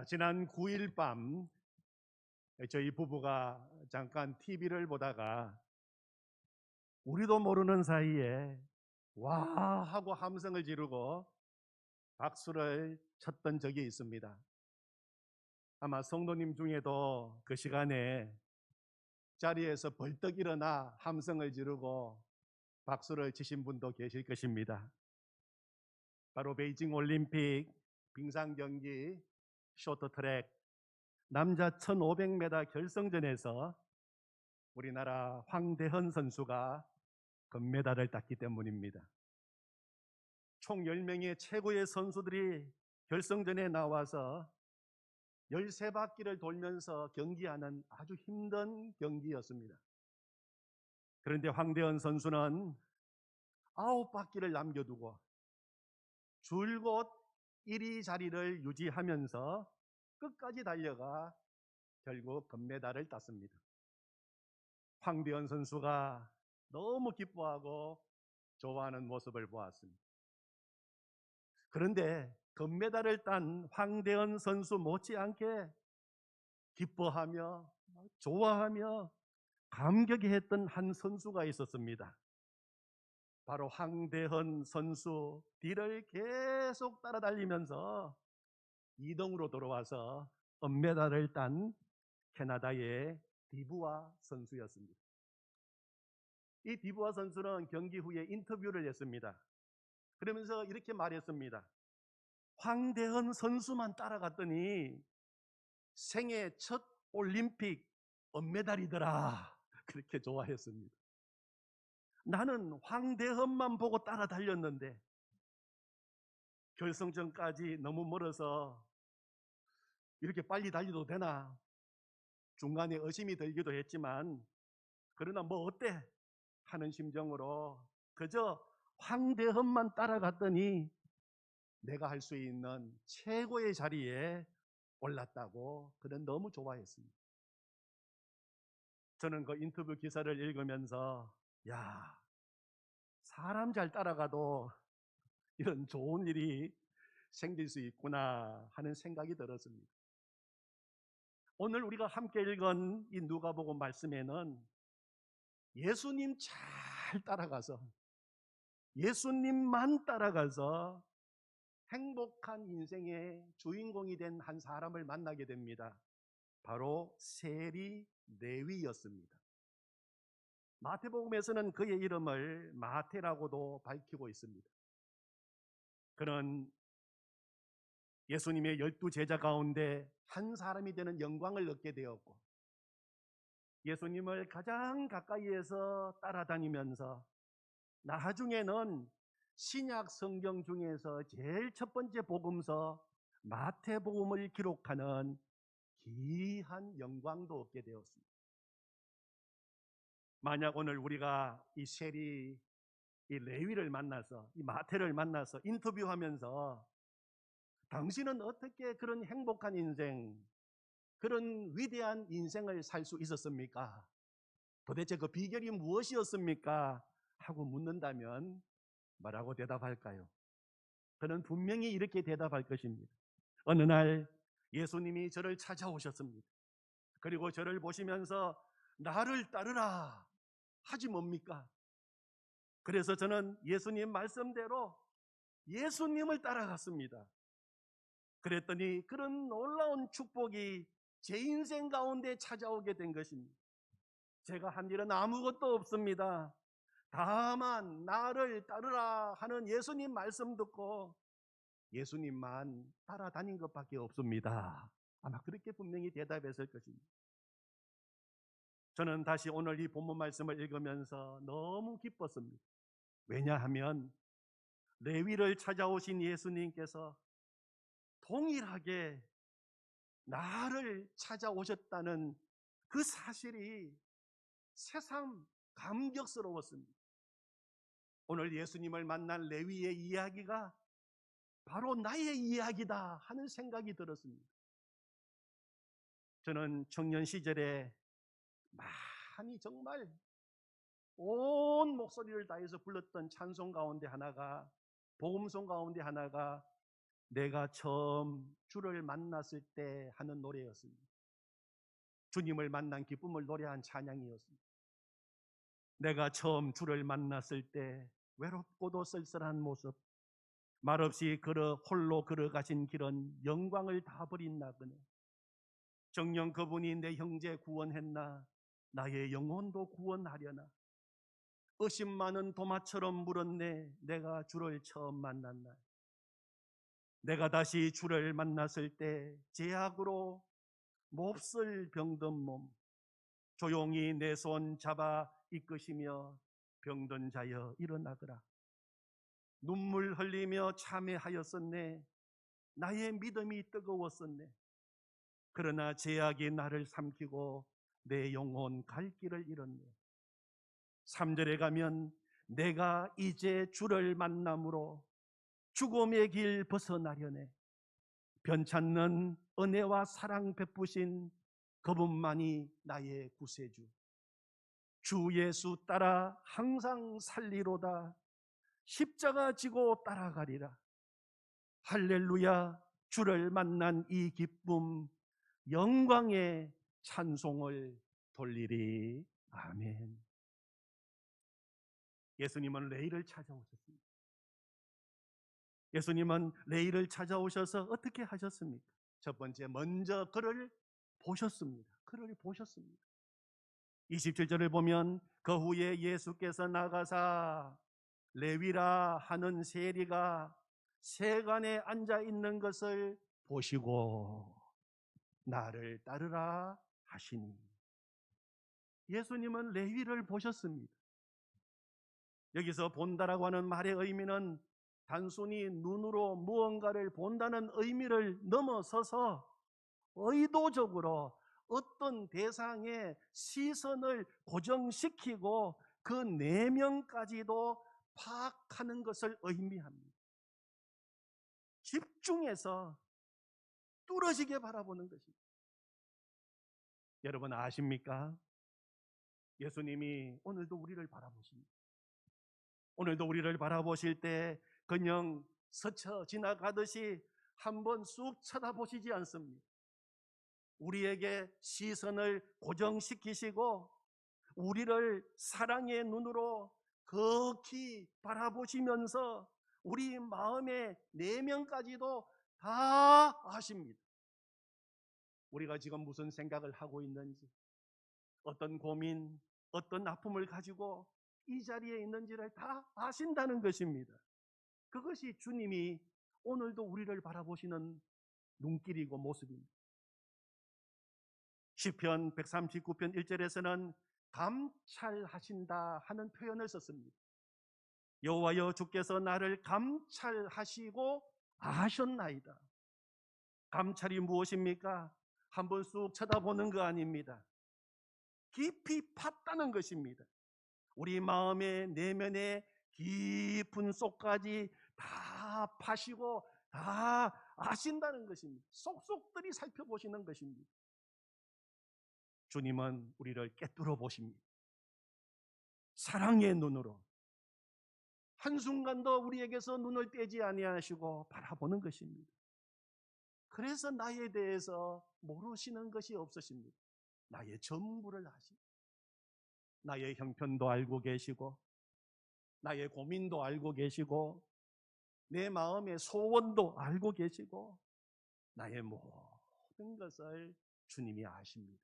지난 9일 밤 저희 부부가 잠깐 TV를 보다가 우리도 모르는 사이에 와 하고 함성을 지르고 박수를 쳤던 적이 있습니다. 아마 성도님 중에도 그 시간에 자리에서 벌떡 일어나 함성을 지르고 박수를 치신 분도 계실 것입니다. 바로 베이징 올림픽 빙상 경기 쇼트트랙 남자 1500m 결승전에서 우리나라 황대헌 선수가 금메달을 땄기 때문입니다. 총 10명의 최고의 선수들이 결승전에 나와서 13바퀴를 돌면서 경기하는 아주 힘든 경기였습니다. 그런데 황대헌 선수는 9바퀴를 남겨두고 줄곧 1위 자리를 유지하면서 끝까지 달려가 결국 금메달을 땄습니다. 황대헌 선수가 너무 기뻐하고 좋아하는 모습을 보았습니다. 그런데 금메달을 딴 황대헌 선수 못지않게 기뻐하며 좋아하며 감격해했던 한 선수가 있었습니다. 바로 황대헌 선수 뒤를 계속 따라다니면서 2등으로 돌아와서 은메달을 딴 캐나다의 디부아 선수였습니다. 이 디부아 선수는 경기 후에 인터뷰를 했습니다. 그러면서 이렇게 말했습니다. 황대헌 선수만 따라갔더니 생애 첫 올림픽 은메달이더라. 그렇게 좋아했습니다. 나는 황대헌만 보고 따라달렸는데 결승전까지 너무 멀어서 이렇게 빨리 달려도 되나? 중간에 의심이 들기도 했지만 그러나 뭐 어때? 하는 심정으로 그저 황대헌만 따라갔더니 내가 할 수 있는 최고의 자리에 올랐다고 그는 너무 좋아했습니다. 저는 그 인터뷰 기사를 읽으면서 야, 사람 잘 따라가도 이런 좋은 일이 생길 수 있구나 하는 생각이 들었습니다. 오늘 우리가 함께 읽은 이 누가복음 말씀에는 예수님 잘 따라가서 예수님만 따라가서 행복한 인생의 주인공이 된 한 사람을 만나게 됩니다. 바로 세리 레위였습니다. 마태복음에서는 그의 이름을 마태라고도 밝히고 있습니다. 그는 예수님의 12제자 가운데 한 사람이 되는 영광을 얻게 되었고 예수님을 가장 가까이에서 따라다니면서 나중에는 신약 성경 중에서 제일 첫 번째 복음서 마태복음을 기록하는 귀한 영광도 얻게 되었습니다. 만약 오늘 우리가 이 세리, 이 레위를 만나서 이 마태를 만나서 인터뷰하면서 당신은 어떻게 그런 행복한 인생, 그런 위대한 인생을 살 수 있었습니까? 도대체 그 비결이 무엇이었습니까? 하고 묻는다면 뭐라고 대답할까요? 그는 분명히 이렇게 대답할 것입니다. 어느 날 예수님이 저를 찾아오셨습니다. 그리고 저를 보시면서 나를 따르라 하지 뭡니까? 그래서 저는 예수님 말씀대로 예수님을 따라갔습니다. 그랬더니 그런 놀라운 축복이 제 인생 가운데 찾아오게 된 것입니다. 제가 한 일은 아무것도 없습니다. 다만 나를 따르라 하는 예수님 말씀 듣고 예수님만 따라다닌 것밖에 없습니다. 아마 그렇게 분명히 대답했을 것입니다. 저는 다시 오늘 이 본문 말씀을 읽으면서 너무 기뻤습니다. 왜냐하면 레위를 찾아오신 예수님께서 동일하게 나를 찾아오셨다는 그 사실이 새삼 감격스러웠습니다. 오늘 예수님을 만난 레위의 이야기가 바로 나의 이야기다 하는 생각이 들었습니다. 저는 청년 시절에 많이 정말 온 목소리를 다해서 불렀던 찬송 가운데 하나가 복음송 가운데 하나가 내가 처음 주를 만났을 때 하는 노래였습니다. 주님을 만난 기쁨을 노래한 찬양이었습니다. 내가 처음 주를 만났을 때 외롭고도 쓸쓸한 모습, 말없이 홀로 걸어가신 길은 영광을 다 버린 나그네. 정녕 그분이 내 형제 구원했나, 나의 영혼도 구원하려나. 의심 많은 도마처럼 물었네, 내가 주를 처음 만난 날. 내가 다시 주를 만났을 때 제약으로 몹쓸 병든 몸, 조용히 내 손 잡아 이끄시며 병든 자여 일어나거라. 눈물 흘리며 참회하였었네. 나의 믿음이 뜨거웠었네. 그러나 제약이 나를 삼키고 내 영혼 갈 길을 잃었네. 3절에 가면 내가 이제 주를 만남으로 죽음의 길 벗어나려네. 변찮는 은혜와 사랑 베푸신 그분만이 나의 구세주. 주 예수 따라 항상 살리로다. 십자가 지고 따라가리라. 할렐루야. 주를 만난 이 기쁨, 영광의 찬송을 돌리리. 아멘. 예수님은 레이를 찾아오셨습니다. 예수님은 레이를 찾아오셔서 어떻게 하셨습니까? 첫 번째, 먼저 그를 보셨습니다. 그를 보셨습니다. 27절을 보면 그 후에 예수께서 나가사 레위라 하는 세리가 세간에 앉아 있는 것을 보시고 나를 따르라 하시니. 예수님은 레위를 보셨습니다. 여기서 본다라고 하는 말의 의미는 단순히 눈으로 무언가를 본다는 의미를 넘어서서 의도적으로 어떤 대상의 시선을 고정시키고 그 내면까지도 파악하는 것을 의미합니다. 집중해서 뚫어지게 바라보는 것입니다. 여러분 아십니까? 예수님이 오늘도 우리를 바라보십니다. 오늘도 우리를 바라보실 때 그냥 스쳐 지나가듯이 한번 쑥 쳐다보시지 않습니다. 우리에게 시선을 고정시키시고 우리를 사랑의 눈으로 극히 바라보시면서 우리 마음의 내면까지도 다 아십니다. 우리가 지금 무슨 생각을 하고 있는지, 어떤 고민, 어떤 아픔을 가지고 이 자리에 있는지를 다 아신다는 것입니다. 그것이 주님이 오늘도 우리를 바라보시는 눈길이고 모습입니다. 시편 139편 1절에서는 감찰하신다 하는 표현을 썼습니다. 여호와여 주께서 나를 감찰하시고 아셨나이다. 감찰이 무엇입니까? 한번 쑥 쳐다보는 거 아닙니다. 깊이 팠다는 것입니다. 우리 마음의 내면의 깊은 속까지 다 파시고 다 아신다는 것입니다. 쏙쏙들이 살펴보시는 것입니다. 주님은 우리를 꿰뚫어 보십니다. 사랑의 눈으로 한순간도 우리에게서 눈을 떼지 아니하시고 바라보는 것입니다. 그래서 나에 대해서 모르시는 것이 없으십니다. 나의 전부를 아십니다. 나의 형편도 알고 계시고 나의 고민도 알고 계시고 내 마음의 소원도 알고 계시고 나의 모든 것을 주님이 아십니다.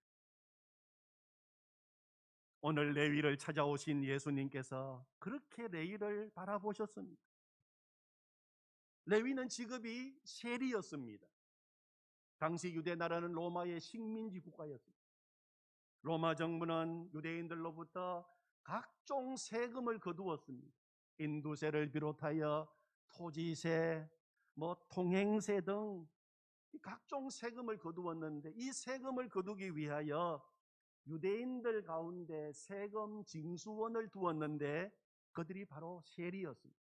오늘 레위를 찾아오신 예수님께서 그렇게 레위를 바라보셨습니다. 레위는 직업이 세리였습니다. 당시 유대 나라는 로마의 식민지 국가였습니다. 로마 정부는 유대인들로부터 각종 세금을 거두었습니다. 인두세를 비롯하여 토지세, 통행세 등 각종 세금을 거두었는데 이 세금을 거두기 위하여 유대인들 가운데 세금 징수원을 두었는데 그들이 바로 세리였습니다.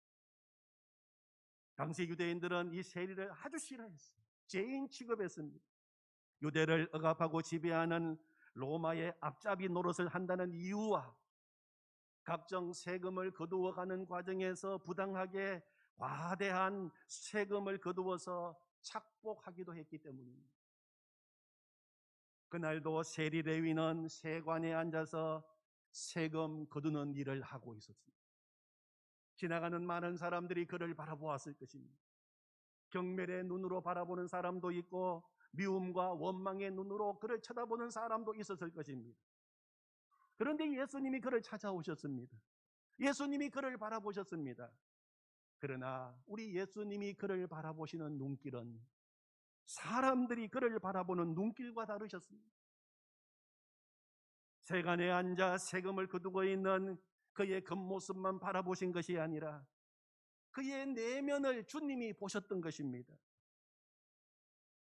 당시 유대인들은 이 세리를 아주 싫어했어요. 죄인 취급했습니다. 유대를 억압하고 지배하는 로마의 앞잡이 노릇을 한다는 이유와 각종 세금을 거두어가는 과정에서 부당하게 과대한 세금을 거두어서 착복하기도 했기 때문입니다. 그날도 세리 레위는 세관에 앉아서 세금 거두는 일을 하고 있었습니다. 지나가는 많은 사람들이 그를 바라보았을 것입니다. 경멸의 눈으로 바라보는 사람도 있고 미움과 원망의 눈으로 그를 쳐다보는 사람도 있었을 것입니다. 그런데 예수님이 그를 찾아오셨습니다. 예수님이 그를 바라보셨습니다. 그러나 우리 예수님이 그를 바라보시는 눈길은 사람들이 그를 바라보는 눈길과 다르셨습니다. 세간에 앉아 세금을 거두고 있는 그의 겉모습만 바라보신 것이 아니라 그의 내면을 주님이 보셨던 것입니다.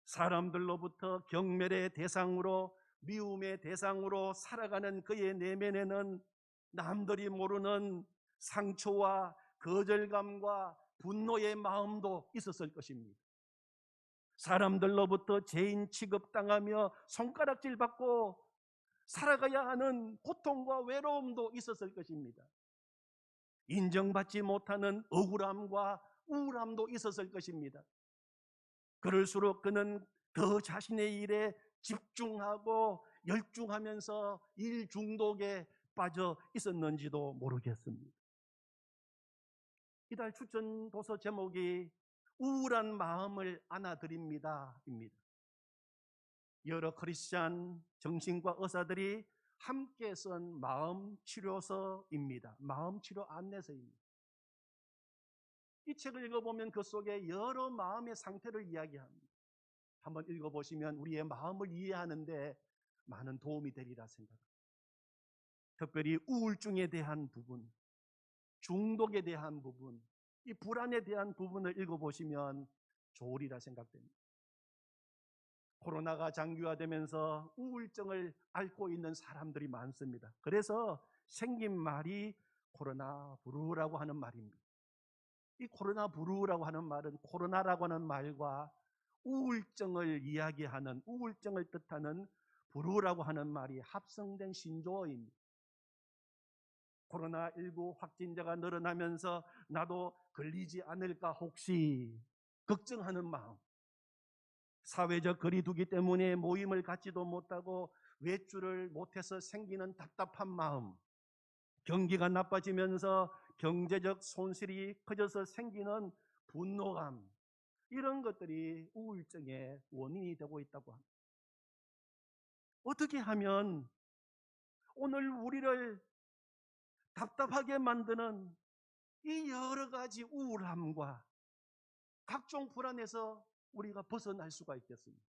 사람들로부터 경멸의 대상으로, 미움의 대상으로 살아가는 그의 내면에는 남들이 모르는 상처와 거절감과 분노의 마음도 있었을 것입니다. 사람들로부터 죄인 취급당하며 손가락질 받고 살아가야 하는 고통과 외로움도 있었을 것입니다. 인정받지 못하는 억울함과 우울함도 있었을 것입니다. 그럴수록 그는 더 자신의 일에 집중하고 열중하면서 일 중독에 빠져 있었는지도 모르겠습니다. 이달 추천 도서 제목이 우울한 마음을 안아드립니다 입니다. 여러 크리스찬 정신과 의사들이 함께 쓴 마음치료서입니다. 마음치료 안내서입니다. 이 책을 읽어보면 그 속에 여러 마음의 상태를 이야기합니다. 한번 읽어보시면 우리의 마음을 이해하는데 많은 도움이 되리라 생각합니다. 특별히 우울증에 대한 부분, 중독에 대한 부분, 이 불안에 대한 부분을 읽어보시면 좋으리라 생각됩니다. 코로나가 장기화되면서 우울증을 앓고 있는 사람들이 많습니다. 그래서 생긴 말이 코로나 브루라고 하는 말입니다. 이 코로나 브루라고 하는 말은 코로나라고 하는 말과 우울증을 이야기하는, 우울증을 뜻하는 브루라고 하는 말이 합성된 신조어입니다. 코로나19 확진자가 늘어나면서 나도 걸리지 않을까 혹시 걱정하는 마음, 사회적 거리두기 때문에 모임을 갖지도 못하고 외출을 못해서 생기는 답답한 마음, 경기가 나빠지면서 경제적 손실이 커져서 생기는 분노감, 이런 것들이 우울증의 원인이 되고 있다고 합니다. 어떻게 하면 오늘 우리를 답답하게 만드는 이 여러 가지 우울함과 각종 불안에서 우리가 벗어날 수가 있겠습니다.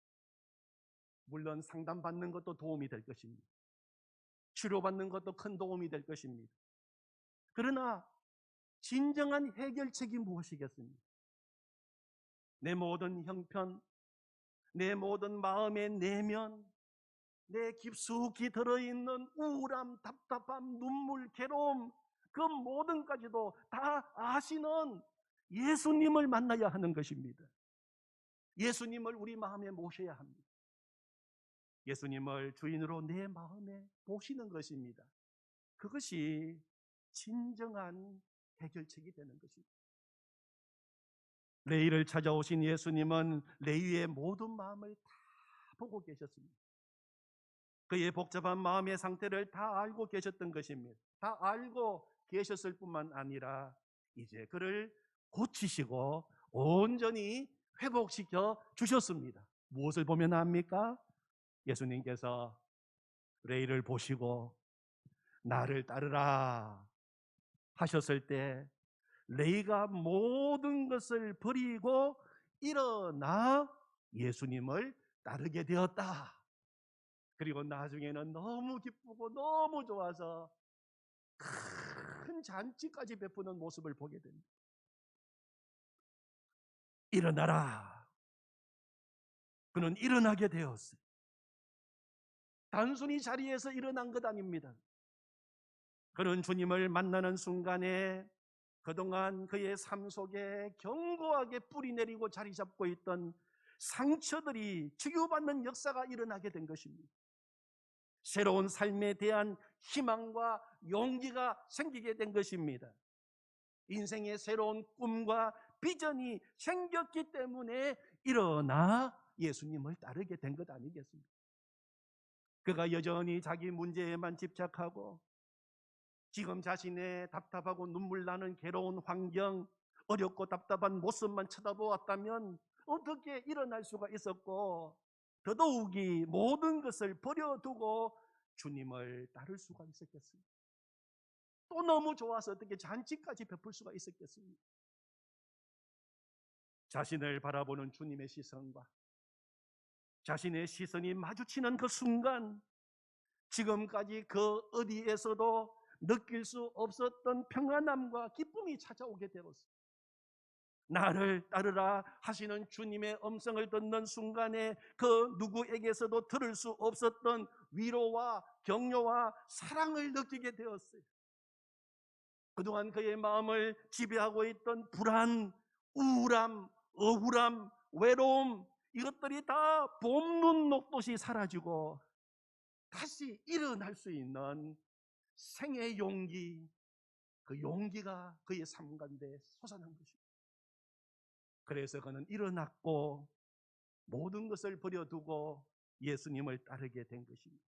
물론 상담받는 것도 도움이 될 것입니다. 치료받는 것도 큰 도움이 될 것입니다. 그러나 진정한 해결책이 무엇이겠습니까? 내 모든 형편, 내 모든 마음의 내면, 내 깊숙이 들어있는 우울함, 답답함, 눈물, 괴로움, 그 모든까지도 다 아시는 예수님을 만나야 하는 것입니다. 예수님을 우리 마음에 모셔야 합니다. 예수님을 주인으로 내 마음에 모시는 것입니다. 그것이 진정한 해결책이 되는 것입니다. 레위를 찾아오신 예수님은 레위의 모든 마음을 다 보고 계셨습니다. 그의 복잡한 마음의 상태를 다 알고 계셨던 것입니다. 다 알고 계셨을 뿐만 아니라 이제 그를 고치시고 온전히 회복시켜 주셨습니다. 무엇을 보면 압니까? 예수님께서 레위를 보시고 나를 따르라 하셨을 때 레위가 모든 것을 버리고 일어나 예수님을 따르게 되었다. 그리고 나중에는 너무 기쁘고 너무 좋아서 큰 잔치까지 베푸는 모습을 보게 됩니다. 일어나라. 그는 일어나게 되었어요. 단순히 자리에서 일어난 것 아닙니다. 그는 주님을 만나는 순간에 그동안 그의 삶 속에 견고하게 뿌리 내리고 자리 잡고 있던 상처들이 치유받는 역사가 일어나게 된 것입니다. 새로운 삶에 대한 희망과 용기가 생기게 된 것입니다. 인생의 새로운 꿈과 비전이 생겼기 때문에 일어나 예수님을 따르게 된 것 아니겠습니까? 그가 여전히 자기 문제에만 집착하고 지금 자신의 답답하고 눈물 나는 괴로운 환경, 어렵고 답답한 모습만 쳐다보았다면 어떻게 일어날 수가 있었고, 더더욱이 모든 것을 버려두고 주님을 따를 수가 있었겠습니까? 또 너무 좋아서 어떻게 잔치까지 베풀 수가 있었겠습니까? 자신을 바라보는 주님의 시선과 자신의 시선이 마주치는 그 순간, 지금까지 그 어디에서도 느낄 수 없었던 평안함과 기쁨이 찾아오게 되었습니다. 나를 따르라 하시는 주님의 음성을 듣는 순간에 그 누구에게서도 들을 수 없었던 위로와 격려와 사랑을 느끼게 되었어요. 그동안 그의 마음을 지배하고 있던 불안, 우울함, 억울함, 외로움, 이것들이 다 봄눈 녹듯이 사라지고 다시 일어날 수 있는 생의 용기, 그 용기가 그의 삶 가운데 솟아난 것입니다. 그래서 그는 일어났고 모든 것을 버려두고 예수님을 따르게 된 것입니다.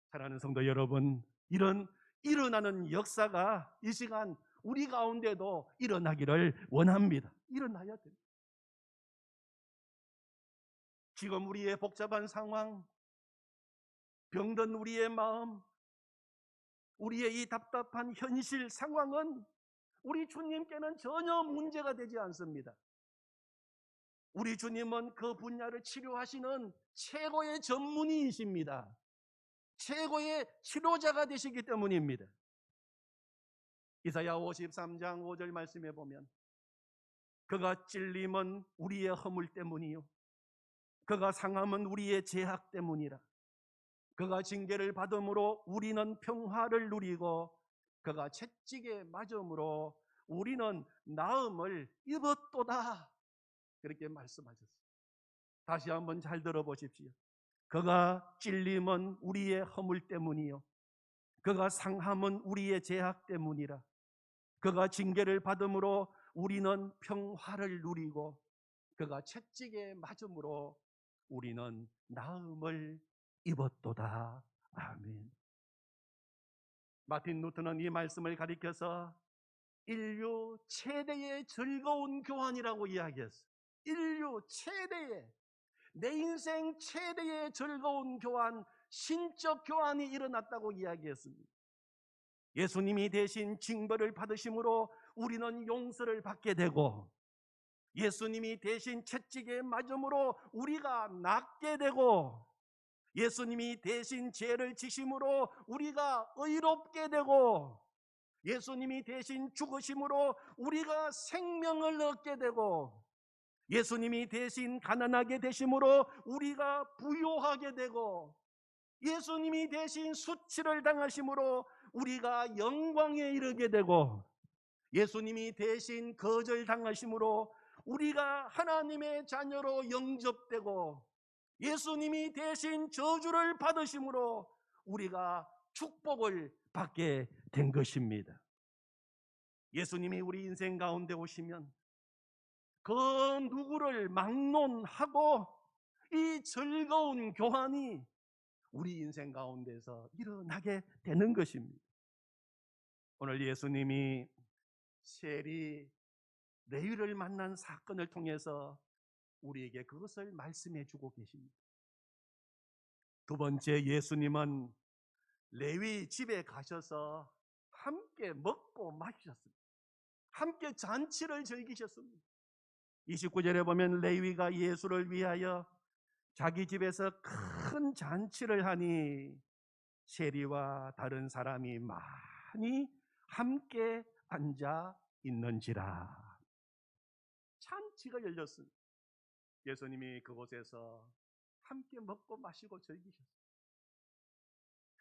사랑하는 성도 여러분, 이런 일어나는 역사가 이 시간 우리 가운데도 일어나기를 원합니다. 일어나야 됩니다. 지금 우리의 복잡한 상황, 병든 우리의 마음, 우리의 이 답답한 현실 상황은 우리 주님께는 전혀 문제가 되지 않습니다. 우리 주님은 그 분야를 치료하시는 최고의 전문의이십니다. 최고의 치료자가 되시기 때문입니다. 이사야 53장 5절 말씀에 보면 그가 찔림은 우리의 허물 때문이요 그가 상함은 우리의 죄악 때문이라. 그가 징계를 받음으로 우리는 평화를 누리고 그가 채찍에 맞음으로 우리는 나음을 입었도다. 그렇게 말씀하셨습니다. 다시 한번 잘 들어보십시오. 그가 찔림은 우리의 허물 때문이요 그가 상함은 우리의 죄악 때문이라. 그가 징계를 받음으로 우리는 평화를 누리고 그가 채찍에 맞음으로 우리는 나음을 입었도다. 아멘. 마틴 루터는 이 말씀을 가리켜서 인류 최대의 즐거운 교환이라고 이야기했어요. 인류 최대의, 내 인생 최대의 즐거운 교환, 신적 교환이 일어났다고 이야기했습니다. 예수님이 대신 징벌을 받으심으로 우리는 용서를 받게 되고 예수님이 대신 채찍에 맞음으로 우리가 낫게 되고 예수님이 대신 죄를 지심으로 우리가 의롭게 되고 예수님이 대신 죽으심으로 우리가 생명을 얻게 되고 예수님이 대신 가난하게 되심으로 우리가 부유하게 되고 예수님이 대신 수치를 당하심으로 우리가 영광에 이르게 되고 예수님이 대신 거절당하심으로 우리가 하나님의 자녀로 영접되고 예수님이 대신 저주를 받으심으로 우리가 축복을 받게 된 것입니다. 예수님이 우리 인생 가운데 오시면 그 누구를 막론하고 이 즐거운 교환이 우리 인생 가운데서 일어나게 되는 것입니다. 오늘 예수님이 세리 레위를 만난 사건을 통해서 우리에게 그것을 말씀해 주고 계십니다. 두 번째, 예수님은 레위 집에 가셔서 함께 먹고 마셨습니다. 함께 잔치를 즐기셨습니다. 29절에 보면 레위가 예수를 위하여 자기 집에서 큰 잔치를 하니 세리와 다른 사람이 많이 함께 앉아 있는지라. 잔치가 열렸습니다. 예수님이 그곳에서 함께 먹고 마시고 즐기셨습니다.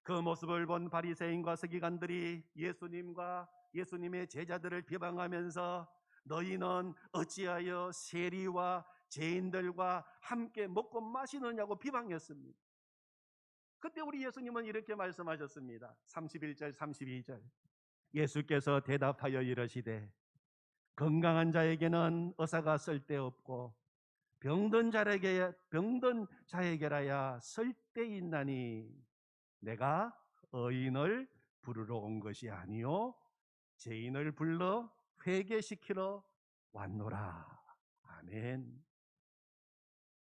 그 모습을 본 바리새인과 서기관들이 예수님과 예수님의 제자들을 비방하면서 너희는 어찌하여 세리와 죄인들과 함께 먹고 마시느냐고 비방했습니다. 그때 우리 예수님은 이렇게 말씀하셨습니다. 31절 32절 예수께서 대답하여 이르시되 건강한 자에게는 의사가 쓸데없고 병든 자에게라야 쓸데있나니 내가 의인을 부르러 온 것이 아니요 죄인을 불러 회개시키러 왔노라. 아멘.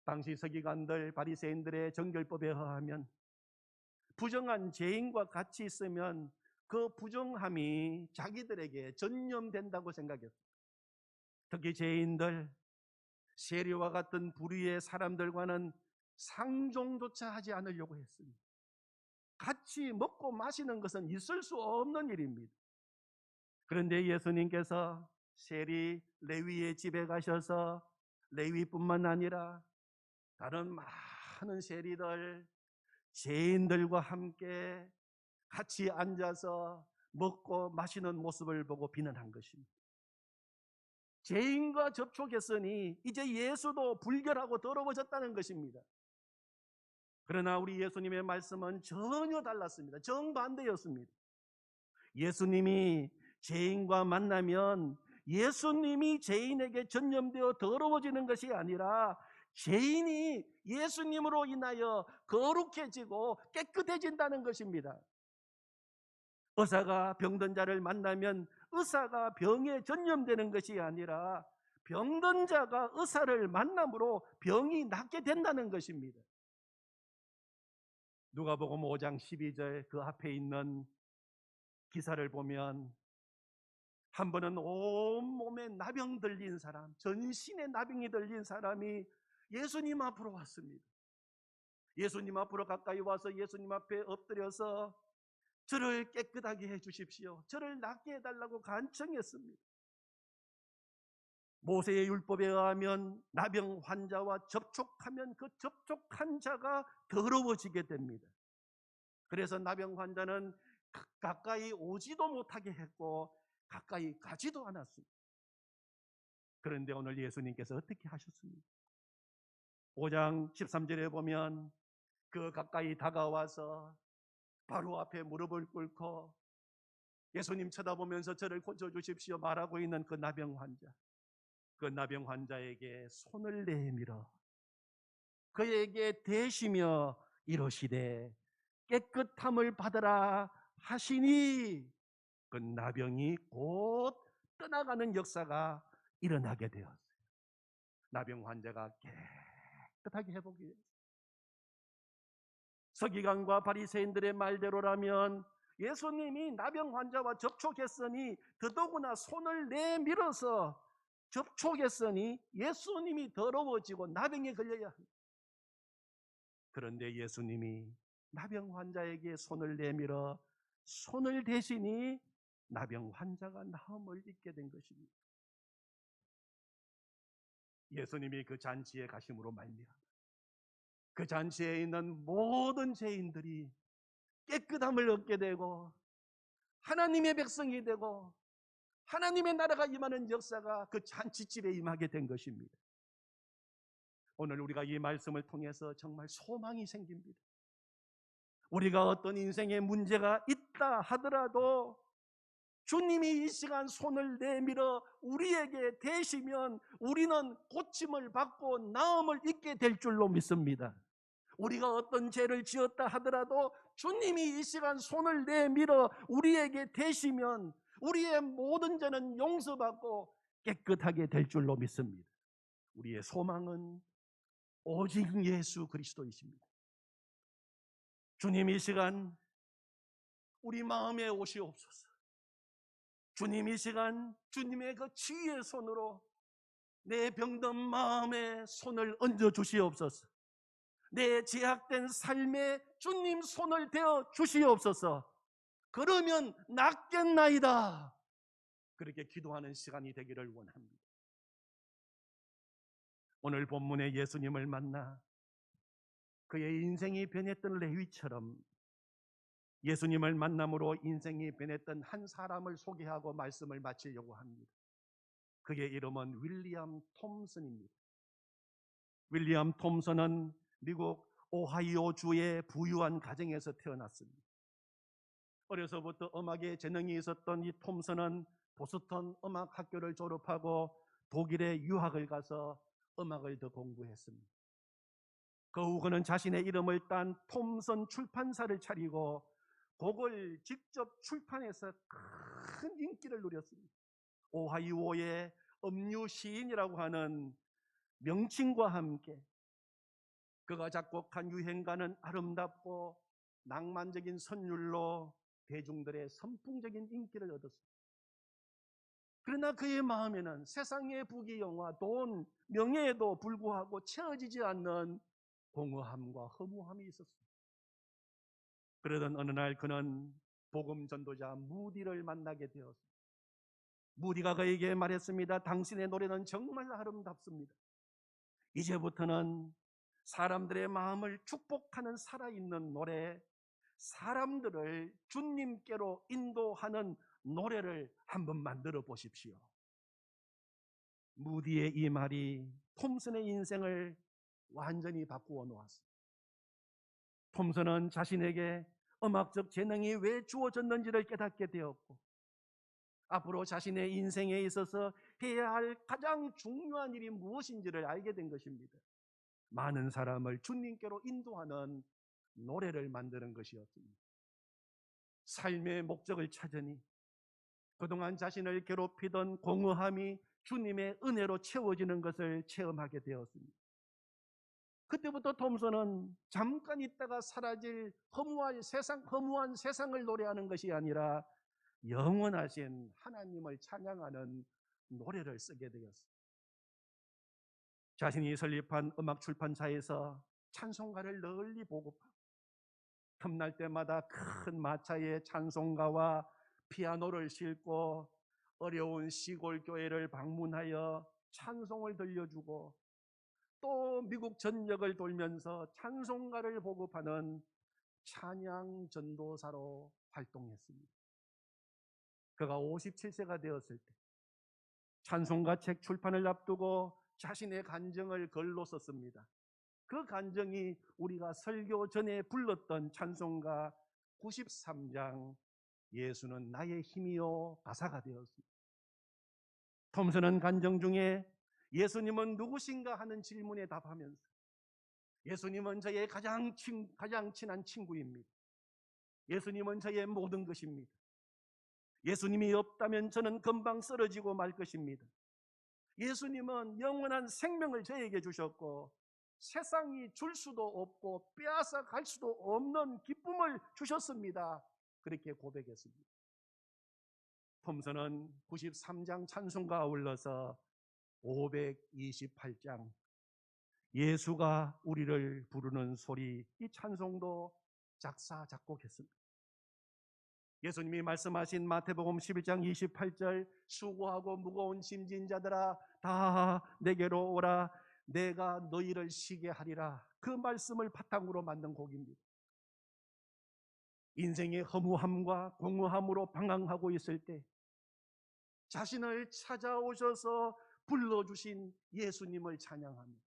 당시 서기관들 바리새인들의 정결법에 의하면 부정한 죄인과 같이 있으면 그 부정함이 자기들에게 전염된다고 생각했어요. 특히 죄인들, 세리와 같은 불의의 사람들과는 상종조차 하지 않으려고 했습니다. 같이 먹고 마시는 것은 있을 수 없는 일입니다. 그런데 예수님께서 세리 레위의 집에 가셔서 레위뿐만 아니라 다른 많은 세리들, 죄인들과 함께 같이 앉아서 먹고 마시는 모습을 보고 비난한 것입니다. 죄인과 접촉했으니 이제 예수도 불결하고 더러워졌다는 것입니다. 그러나 우리 예수님의 말씀은 전혀 달랐습니다. 정반대였습니다. 예수님이 죄인과 만나면 예수님이 죄인에게 전염되어 더러워지는 것이 아니라 죄인이 예수님으로 인하여 거룩해지고 깨끗해진다는 것입니다. 의사가 병든 자를 만나면 의사가 병에 전염되는 것이 아니라 병든 자가 의사를 만남으로 병이 낫게 된다는 것입니다. 누가복음 5장 12절 그 앞에 있는 기사를 보면 한 번은 온몸에 나병 들린 사람, 전신에 나병이 들린 사람이 예수님 앞으로 왔습니다. 예수님 앞으로 가까이 와서 예수님 앞에 엎드려서 저를 깨끗하게 해주십시오, 저를 낫게 해달라고 간청했습니다. 모세의 율법에 의하면 나병 환자와 접촉하면 그 접촉한 자가 더러워지게 됩니다. 그래서 나병 환자는 가까이 오지도 못하게 했고 가까이 가지도 않았습니다. 그런데 오늘 예수님께서 어떻게 하셨습니까? 5장 13절에 보면 그 가까이 다가와서 바로 앞에 무릎을 꿇고 예수님 쳐다보면서 저를 고쳐주십시오 말하고 있는 그 나병 환자, 그 나병 환자에게 손을 내밀어 그에게 대시며 이러시되 깨끗함을 받으라 하시니 그 나병이 곧 떠나가는 역사가 일어나게 되었어요. 나병 환자가 깨끗하게 회복이 됐어요. 서기관과 바리새인들의 말대로라면 예수님이 나병 환자와 접촉했으니 더더구나 손을 내밀어서 접촉했으니 예수님이 더러워지고 나병에 걸려야 합니다. 그런데 예수님이 나병 환자에게 손을 내밀어 손을 대시니 나병 환자가 나음을 입게 된 것입니다. 예수님이 그 잔치에 가심으로 말미암아 그 잔치에 있는 모든 죄인들이 깨끗함을 얻게 되고 하나님의 백성이 되고 하나님의 나라가 임하는 역사가 그 잔치집에 임하게 된 것입니다. 오늘 우리가 이 말씀을 통해서 정말 소망이 생깁니다. 우리가 어떤 인생에 문제가 있다 하더라도 주님이 이 시간 손을 내밀어 우리에게 대시면 우리는 고침을 받고 나음을 입게 될 줄로 믿습니다. 우리가 어떤 죄를 지었다 하더라도 주님이 이 시간 손을 내밀어 우리에게 대시면 우리의 모든 죄는 용서받고 깨끗하게 될 줄로 믿습니다. 우리의 소망은 오직 예수 그리스도이십니다. 주님 이 시간 우리 마음에 오시옵소서. 주님 이 시간 주님의 그 지혜의 손으로 내 병든 마음에 손을 얹어 주시옵소서. 내 제약된 삶에 주님 손을 대어 주시옵소서. 그러면 낫겠나이다. 그렇게 기도하는 시간이 되기를 원합니다. 오늘 본문에 예수님을 만나 그의 인생이 변했던 레위처럼 예수님을 만남으로 인생이 변했던 한 사람을 소개하고 말씀을 마치려고 합니다. 그의 이름은 윌리엄 톰슨입니다. 윌리엄 톰슨은 미국 오하이오주의 부유한 가정에서 태어났습니다. 어려서부터 음악에 재능이 있었던 이 톰슨은 보스턴 음악 학교를 졸업하고 독일에 유학을 가서 음악을 더 공부했습니다. 그 후 그는 자신의 이름을 딴 톰슨 출판사를 차리고 곡을 직접 출판해서 큰 인기를 누렸습니다. 오하이오의 음유 시인이라고 하는 명칭과 함께 그가 작곡한 유행가는 아름답고 낭만적인 선율로 대중들의 선풍적인 인기를 얻었습니다. 그러나 그의 마음에는 세상의 부귀영화, 돈, 명예에도 불구하고 채워지지 않는 공허함과 허무함이 있었습니다. 그러던 어느 날 그는 복음 전도자 무디를 만나게 되었습니다. 무디가 그에게 말했습니다. 당신의 노래는 정말 아름답습니다. 이제부터는 사람들의 마음을 축복하는 살아있는 노래, 사람들을 주님께로 인도하는 노래를 한번 만들어 보십시오. 무디의 이 말이 톰슨의 인생을 완전히 바꾸어 놓았습니다. 톰슨은 자신에게 음악적 재능이 왜 주어졌는지를 깨닫게 되었고, 앞으로 자신의 인생에 있어서 해야 할 가장 중요한 일이 무엇인지를 알게 된 것입니다. 많은 사람을 주님께로 인도하는 노래를 만드는 것이었습니다. 삶의 목적을 찾으니 그동안 자신을 괴롭히던 공허함이 주님의 은혜로 채워지는 것을 체험하게 되었습니다. 그때부터 톰슨은 잠깐 있다가 사라질 허무한 세상을 노래하는 것이 아니라 영원하신 하나님을 찬양하는 노래를 쓰게 되었습니다. 자신이 설립한 음악 출판사에서 찬송가를 널리 보급하고 틈날 때마다 큰 마차에 찬송가와 피아노를 싣고 어려운 시골 교회를 방문하여 찬송을 들려주고 또 미국 전역을 돌면서 찬송가를 보급하는 찬양 전도사로 활동했습니다. 그가 57세가 되었을 때 찬송가 책 출판을 앞두고 자신의 간증을 글로 썼습니다. 그 간증이 우리가 설교 전에 불렀던 찬송가 93장 예수는 나의 힘이요 가사가 되었습니다. 톰슨은 간증 중에 예수님은 누구신가 하는 질문에 답하면서 예수님은 저의 가장 친한 친구입니다. 예수님은 저의 모든 것입니다. 예수님이 없다면 저는 금방 쓰러지고 말 것입니다. 예수님은 영원한 생명을 저에게 주셨고 세상이 줄 수도 없고 빼앗아 갈 수도 없는 기쁨을 주셨습니다. 그렇게 고백했습니다. 톰슨은 93장 찬송가 아울러서 528장 예수가 우리를 부르는 소리, 이 찬송도 작사 작곡했습니다. 예수님이 말씀하신 마태복음 11장 28절 수고하고 무거운 짐진 자들아 다 내게로 오라 내가 너희를 쉬게 하리라, 그 말씀을 바탕으로 만든 곡입니다. 인생의 허무함과 공허함으로 방황하고 있을 때 자신을 찾아오셔서 불러주신 예수님을 찬양합니다.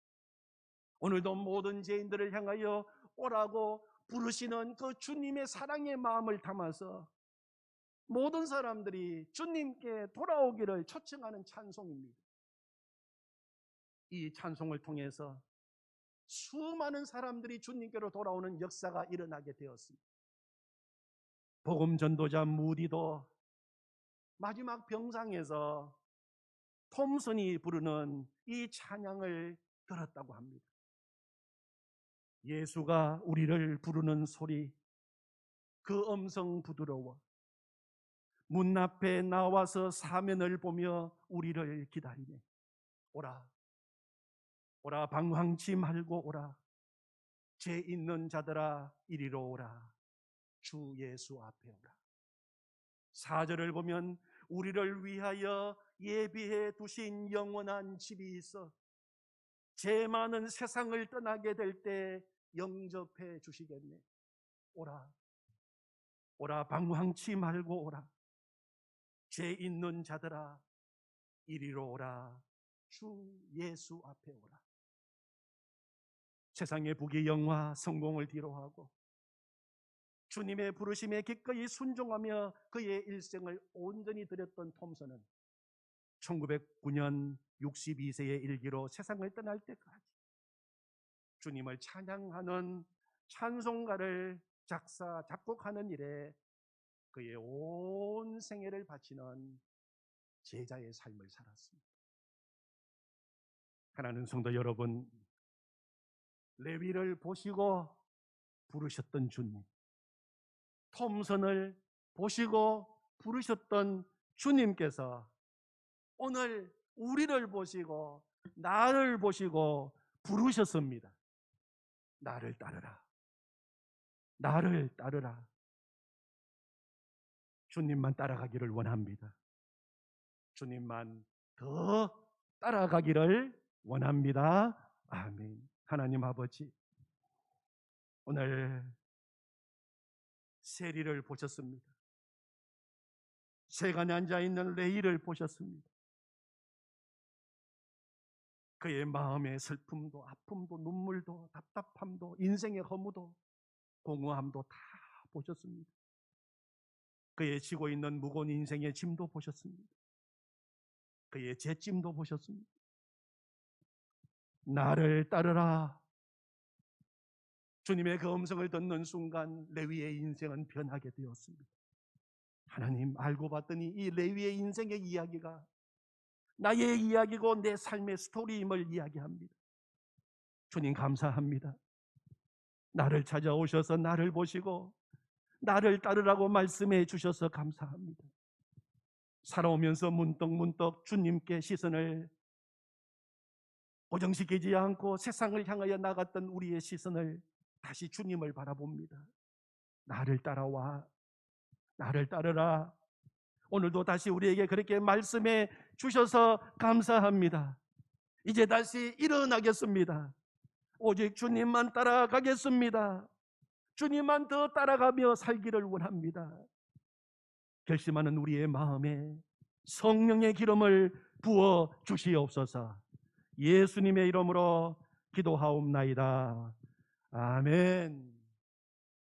오늘도 모든 죄인들을 향하여 오라고 부르시는 그 주님의 사랑의 마음을 담아서 모든 사람들이 주님께 돌아오기를 초청하는 찬송입니다. 이 찬송을 통해서 수많은 사람들이 주님께로 돌아오는 역사가 일어나게 되었습니다. 복음 전도자 무디도 마지막 병상에서 톰슨이 부르는 이 찬양을 들었다고 합니다. 예수가 우리를 부르는 소리, 그 음성 부드러워 문 앞에 나와서 사면을 보며 우리를 기다리네. 오라, 오라 방황치 말고 오라. 죄 있는 자들아 이리로 오라. 주 예수 앞에 오라. 4절을 보면 우리를 위하여 예비해 두신 영원한 집이 있어 죄 많은 세상을 떠나게 될 때 영접해 주시겠네. 오라, 오라 방황치 말고 오라. 죄 있는 자들아 이리로 오라. 주 예수 앞에 오라. 세상의 부귀 영화 성공을 뒤로하고 주님의 부르심에 기꺼이 순종하며 그의 일생을 온전히 드렸던 톰슨은 1909년 62세의 일기로 세상을 떠날 때까지 주님을 찬양하는 찬송가를 작곡하는 일에 그의 온 생애를 바치는 제자의 삶을 살았습니다. 하나님 성도 여러분, 레위를 보시고 부르셨던 주님, 톰슨을 보시고 부르셨던 주님께서 오늘 우리를 보시고 나를 보시고 부르셨습니다. 나를 따르라. 나를 따르라. 주님만 따라가기를 원합니다. 주님만 더 따라가기를 원합니다. 아멘. 하나님 아버지, 오늘 세리를 보셨습니다. 세간에 앉아있는 레위를 보셨습니다. 그의 마음의 슬픔도 아픔도 눈물도 답답함도 인생의 허무도 공허함도 다 보셨습니다. 그의 지고 있는 무거운 인생의 짐도 보셨습니다. 그의 죄짐도 보셨습니다. 나를 따르라. 주님의 그 음성을 듣는 순간 레위의 인생은 변하게 되었습니다. 하나님, 알고 봤더니 이 레위의 인생의 이야기가 나의 이야기고 내 삶의 스토리임을 이야기합니다. 주님 감사합니다. 나를 찾아오셔서 나를 보시고 나를 따르라고 말씀해 주셔서 감사합니다. 살아오면서 문득문득 주님께 시선을 고정시키지 않고 세상을 향하여 나갔던 우리의 시선을 다시 주님을 바라봅니다. 나를 따라와. 나를 따르라. 오늘도 다시 우리에게 그렇게 말씀해 주셔서 감사합니다. 이제 다시 일어나겠습니다. 오직 주님만 따라가겠습니다. 주님만 더 따라가며 살기를 원합니다. 결심하는 우리의 마음에 성령의 기름을 부어 주시옵소서. 예수님의 이름으로 기도하옵나이다. 아멘.